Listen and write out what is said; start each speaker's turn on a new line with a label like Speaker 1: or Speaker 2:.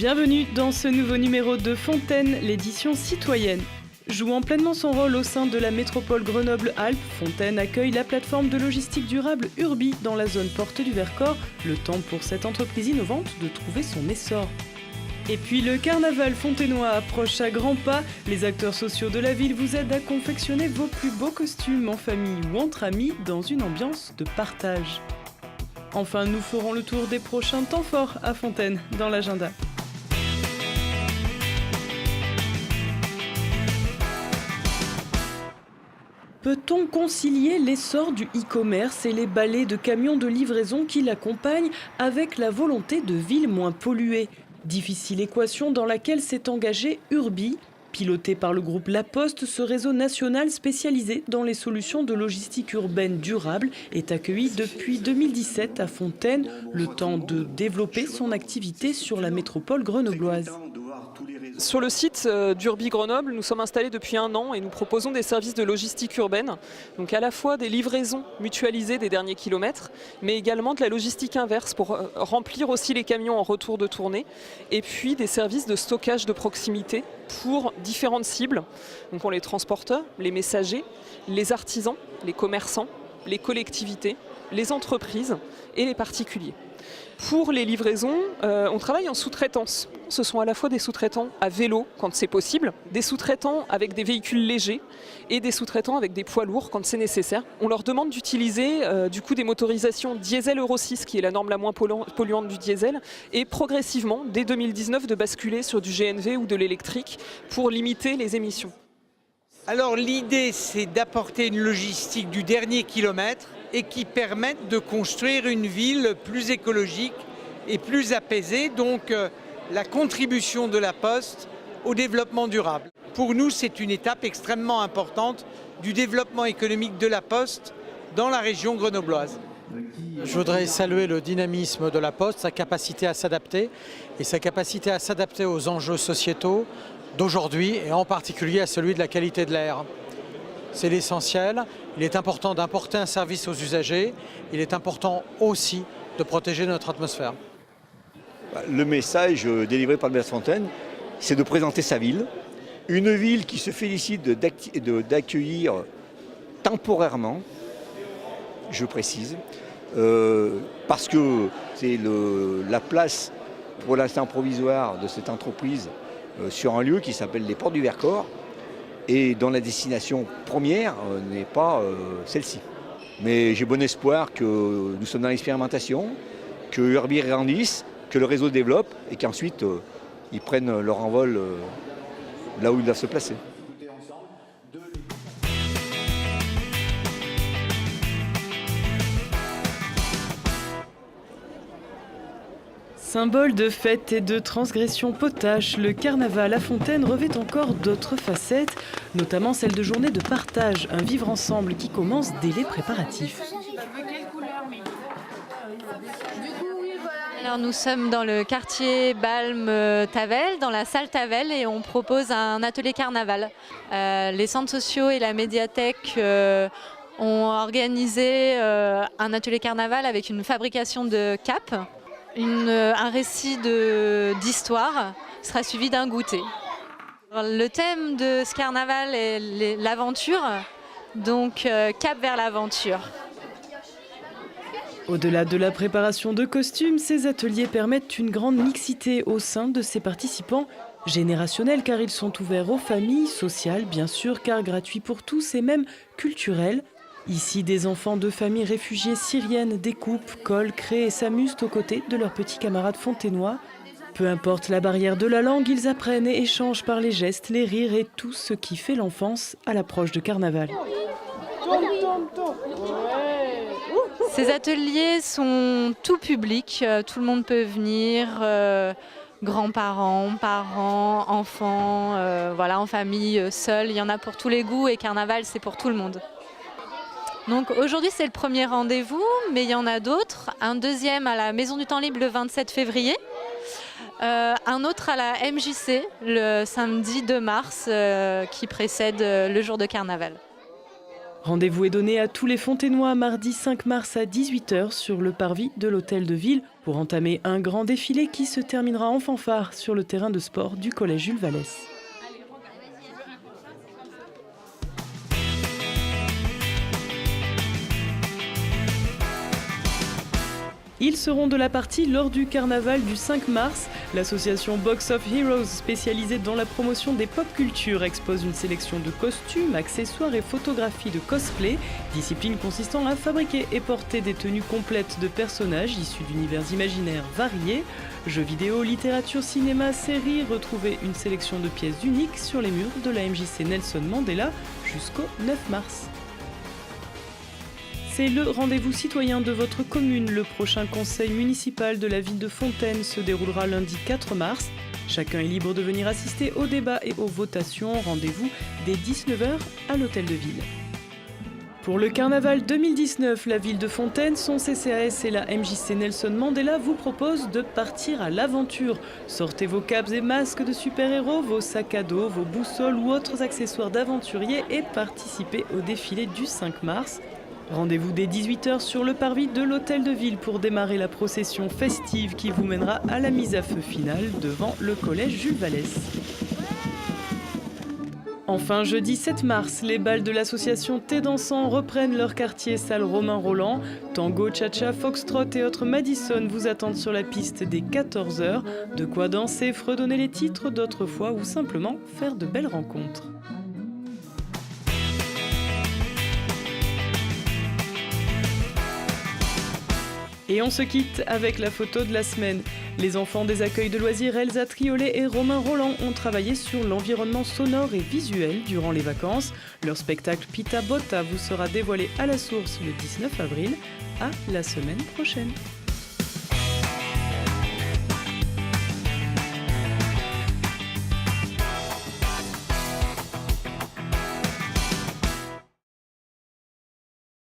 Speaker 1: Bienvenue dans ce nouveau numéro de Fontaine, l'édition citoyenne. Jouant pleinement son rôle au sein de la métropole Grenoble-Alpes, Fontaine accueille la plateforme de logistique durable Urbi dans la zone Porte du Vercors, le temps pour cette entreprise innovante de trouver son essor. Et puis le carnaval fontainois approche à grands pas. Les acteurs sociaux de la ville vous aident à confectionner vos plus beaux costumes en famille ou entre amis dans une ambiance de partage. Enfin, nous ferons le tour des prochains temps forts à Fontaine dans l'agenda. Peut-on concilier l'essor du e-commerce et les balais de camions de livraison qui l'accompagnent avec la volonté de villes moins polluées ? Difficile équation dans laquelle s'est engagé Urbi. Piloté par le groupe La Poste, ce réseau national spécialisé dans les solutions de logistique urbaine durable est accueilli depuis 2017 à Fontaine, le temps de développer son activité sur la métropole grenobloise.
Speaker 2: Sur le site d'Urbi Grenoble, nous sommes installés depuis 1 an et nous proposons des services de logistique urbaine, donc à la fois des livraisons mutualisées des derniers kilomètres, mais également de la logistique inverse pour remplir aussi les camions en retour de tournée, et puis des services de stockage de proximité pour différentes cibles. Donc on les transporteurs, les messagers, les artisans, les commerçants, les collectivités, les entreprises et les particuliers. Pour les livraisons, on travaille en sous-traitance. Ce sont à la fois des sous-traitants à vélo quand c'est possible, des sous-traitants avec des véhicules légers et des sous-traitants avec des poids lourds quand c'est nécessaire. On leur demande d'utiliser des motorisations diesel Euro 6, qui est la norme la moins polluante du diesel, et progressivement, dès 2019, de basculer sur du GNV ou de l'électrique pour limiter les émissions.
Speaker 3: Alors l'idée, c'est d'apporter une logistique du dernier kilomètre et qui permette de construire une ville plus écologique et plus apaisée, donc la contribution de la Poste au développement durable. Pour nous, c'est une étape extrêmement importante du développement économique de la Poste dans la région grenobloise.
Speaker 4: Je voudrais saluer le dynamisme de la Poste, sa capacité à s'adapter et sa capacité à s'adapter aux enjeux sociétaux d'aujourd'hui et en particulier à celui de la qualité de l'air. C'est l'essentiel. Il est important d'apporter un service aux usagers. Il est important aussi de protéger notre atmosphère.
Speaker 5: Le message délivré par le maire de Fontaine, c'est de présenter sa ville. Une ville qui se félicite d'accueillir temporairement, je précise, parce que c'est la place pour l'instant provisoire de cette entreprise sur un lieu qui s'appelle les Portes du Vercors et dont la destination première n'est pas celle-ci. Mais j'ai bon espoir que nous sommes dans l'expérimentation, que Urbi grandisse, que le réseau développe et qu'ensuite ils prennent leur envol là où ils doivent se placer.
Speaker 1: Symbole de fête et de transgression potache, le carnaval à Fontaine revêt encore d'autres facettes, notamment celle de journée de partage, un vivre ensemble qui commence dès les préparatifs.
Speaker 6: Alors nous sommes dans le quartier Balme-Tavel, dans la salle Tavel, et on propose un atelier carnaval. Les centres sociaux et la médiathèque ont organisé un atelier carnaval avec une fabrication de capes. Un récit d'histoire sera suivi d'un goûter. Le thème de ce carnaval est l'aventure, donc cap vers l'aventure.
Speaker 1: Au-delà de la préparation de costumes, ces ateliers permettent une grande mixité au sein de ses participants, générationnels car ils sont ouverts aux familles, sociales bien sûr car gratuits pour tous et même culturels. Ici, des enfants de familles réfugiées syriennes découpent, collent, créent et s'amusent aux côtés de leurs petits camarades fontainois. Peu importe la barrière de la langue, ils apprennent et échangent par les gestes, les rires et tout ce qui fait l'enfance à l'approche de carnaval.
Speaker 6: Ces ateliers sont tout public, tout le monde peut venir, grands-parents, parents, enfants, en famille, seuls, il y en a pour tous les goûts et carnaval c'est pour tout le monde. Donc aujourd'hui c'est le premier rendez-vous, mais il y en a d'autres. Un deuxième à la Maison du Temps Libre le 27 février. Un autre à la MJC le samedi 2 mars qui précède le jour de carnaval.
Speaker 1: Rendez-vous est donné à tous les Fontainois mardi 5 mars à 18h sur le parvis de l'Hôtel de Ville pour entamer un grand défilé qui se terminera en fanfare sur le terrain de sport du collège Jules Vallès. Ils seront de la partie lors du carnaval du 5 mars. L'association Box of Heroes, spécialisée dans la promotion des pop cultures, expose une sélection de costumes, accessoires et photographies de cosplay, discipline consistant à fabriquer et porter des tenues complètes de personnages issus d'univers imaginaires variés. Jeux vidéo, littérature, cinéma, séries, retrouvez une sélection de pièces uniques sur les murs de la MJC Nelson Mandela jusqu'au 9 mars. C'est le rendez-vous citoyen de votre commune. Le prochain conseil municipal de la ville de Fontaine se déroulera lundi 4 mars. Chacun est libre de venir assister aux débats et aux votations. Rendez-vous dès 19h à l'Hôtel de Ville. Pour le carnaval 2019, la ville de Fontaine, son CCAS et la MJC Nelson Mandela vous proposent de partir à l'aventure. Sortez vos capes et masques de super-héros, vos sacs à dos, vos boussoles ou autres accessoires d'aventuriers et participez au défilé du 5 mars. Rendez-vous dès 18h sur le parvis de l'Hôtel de Ville pour démarrer la procession festive qui vous mènera à la mise à feu finale devant le collège Jules Vallès. Enfin, jeudi 7 mars, les bals de l'association Thé Dansant reprennent leur quartier salle Romain Roland. Tango, cha-cha, foxtrot et autres Madison vous attendent sur la piste dès 14h. De quoi danser, fredonner les titres d'autrefois ou simplement faire de belles rencontres. Et on se quitte avec la photo de la semaine. Les enfants des accueils de loisirs Elsa Triolet et Romain Roland ont travaillé sur l'environnement sonore et visuel durant les vacances. Leur spectacle Pita Botta vous sera dévoilé à la source le 19 avril. À la semaine prochaine.